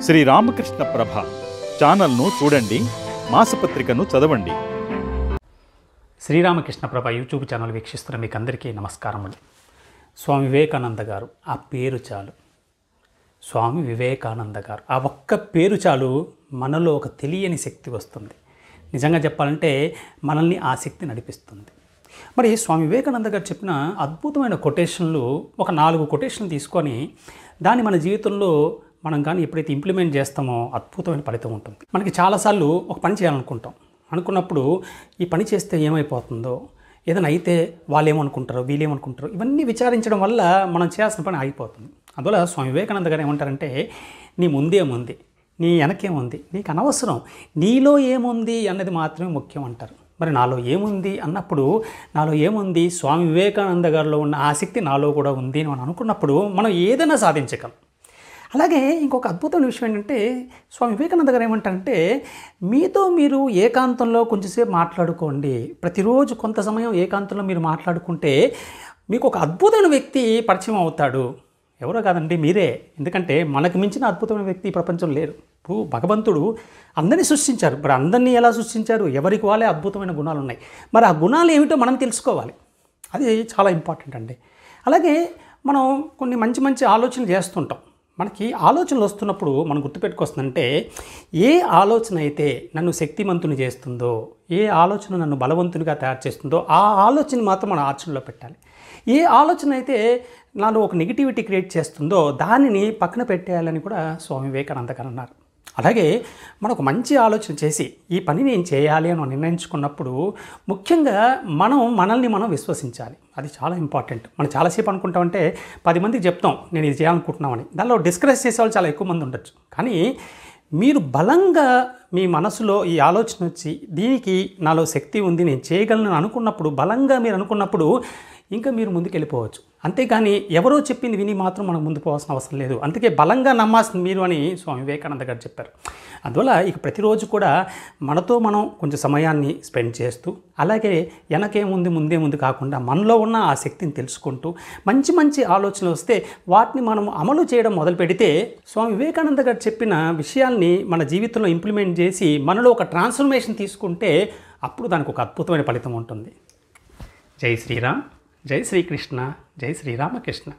శ్రీ రామకృష్ణ ప్రభ ఛానల్ను చూడండి, మాసపత్రికను చదవండి. శ్రీరామకృష్ణ ప్రభ యూట్యూబ్ ఛానల్ వీక్షిస్తున్న మీకు అందరికీ నమస్కారములు. స్వామి వివేకానంద గారు, ఆ పేరు చాలు. స్వామి వివేకానంద గారు, ఆ ఒక్క పేరు చాలు మనలో ఒక తెలియని శక్తి వస్తుంది. నిజంగా చెప్పాలంటే మనల్ని ఆ శక్తి నడిపిస్తుంది. మరి స్వామి వివేకానంద గారు చెప్పిన అద్భుతమైన కొటేషన్లు, ఒక 4 కొటేషన్లు తీసుకొని దాన్ని మన జీవితంలో మనం కానీ ఎప్పుడైతే ఇంప్లిమెంట్ చేస్తామో అద్భుతమైన ఫలితం ఉంటుంది. మనకి చాలాసార్లు ఒక పని చేయాలనుకుంటాం. అనుకున్నప్పుడు ఈ పని చేస్తే ఏమైపోతుందో, ఏదైనా అయితే వాళ్ళు ఏమనుకుంటారో, వీళ్ళు ఏమనుకుంటారో, ఇవన్నీ విచారించడం వల్ల మనం చేయాల్సిన పని ఆగిపోతుంది. అందువల్ల స్వామి వివేకానంద గారు ఏమంటారంటే, నీ ముందేముంది, నీ వెనకేముంది నీకు అనవసరం, నీలో ఏముంది అన్నది మాత్రమే ముఖ్యం అంటారు. మరి నాలో ఏముంది అన్నప్పుడు, నాలో ఏముంది, స్వామి వివేకానంద గారిలో ఉన్న ఆసక్తి నాలో కూడా ఉంది అని మనం అనుకున్నప్పుడు మనం ఏదైనా సాధించగలం. అలాగే ఇంకొక అద్భుతమైన విషయం ఏంటంటే, స్వామి వివేకానంద గారు ఏమంటారంటే, మీతో మీరు ఏకాంతంలో కొంచెంసేపు మాట్లాడుకోండి. ప్రతిరోజు కొంత సమయం ఏకాంతంలో మీరు మాట్లాడుకుంటే మీకు ఒక అద్భుతమైన వ్యక్తి పరిచయం అవుతాడు. ఎవరో కాదండి, మీరే. ఎందుకంటే మనకు మించిన అద్భుతమైన వ్యక్తి ఈ ప్రపంచం లేరు. ఇప్పుడు భగవంతుడు అందరినీ సృష్టించారు. మరి అందరినీ ఎలా సృష్టించారు? ఎవరికి వాళ్ళే అద్భుతమైన గుణాలు ఉన్నాయి. మరి ఆ గుణాలు ఏమిటో మనం తెలుసుకోవాలి. అది చాలా ఇంపార్టెంట్ అండి. అలాగే మనం కొన్ని మంచి మంచి ఆలోచనలు చేస్తుంటాం. మనకి ఆలోచనలు వస్తున్నప్పుడు మనం గుర్తుపెట్టుకొస్తుందంటే, ఏ ఆలోచన అయితే నన్ను శక్తిమంతుని చేస్తుందో, ఏ ఆలోచన నన్ను బలవంతునిగా తయారు చేస్తుందో ఆ ఆలోచన మాత్రం మన ఆచరణలో పెట్టాలి. ఏ ఆలోచన అయితే నాలో ఒక నెగిటివిటీ క్రియేట్ చేస్తుందో దానిని పక్కన పెట్టేయాలని కూడా స్వామి వివేకానంద గారు అన్నారు. అలాగే మనకు మంచి ఆలోచన చేసి ఈ పని నేను చేయాలి అని నిర్ణయించుకున్నప్పుడు ముఖ్యంగా మనల్ని మనం విశ్వసించాలి. అది చాలా ఇంపార్టెంట్. మనం చాలాసేపు అనుకుంటామంటే 10 మందికి చెప్తాం నేను ఇది చేయాలనుకుంటున్నామని. దానిలో డిస్కస్ చేసేవాళ్ళు చాలా ఎక్కువ మంది ఉండొచ్చు. కానీ మీరు బలంగా మీ మనసులో ఈ ఆలోచన వచ్చి దీనికి నాలో శక్తి ఉంది, నేను చేయగలను అనుకున్నప్పుడు, బలంగా మీరు అనుకున్నప్పుడు ఇంకా మీరు ముందుకు వెళ్ళిపోవచ్చు. అంతేకాని ఎవరో చెప్పింది విని మాత్రం మనం ముందుకు పోవాల్సిన అవసరం లేదు. అందుకే బలంగా నమ్మాల్సింది మీరు అని స్వామి వివేకానంద గారు చెప్పారు. అందువల్ల ఇక ప్రతిరోజు కూడా మనతో మనం కొంచెం సమయాన్ని స్పెండ్ చేస్తూ, అలాగే వెనకేముంది ముందేముంది కాకుండా మనలో ఉన్న ఆ శక్తిని తెలుసుకుంటూ మంచి మంచి ఆలోచనలు వస్తే వాటిని మనం అమలు చేయడం మొదలు పెడితే, స్వామి వివేకానంద గారు చెప్పిన విషయాల్ని మన జీవితంలో ఇంప్లిమెంట్ చేసి మనలో ఒక ట్రాన్స్ఫర్మేషన్ తీసుకుంటే అప్పుడు దానికి ఒక అద్భుతమైన ఫలితం ఉంటుంది. జై శ్రీరామ్, జై శ్రీకృష్ణ, జై శ్రీరామకృష్ణ.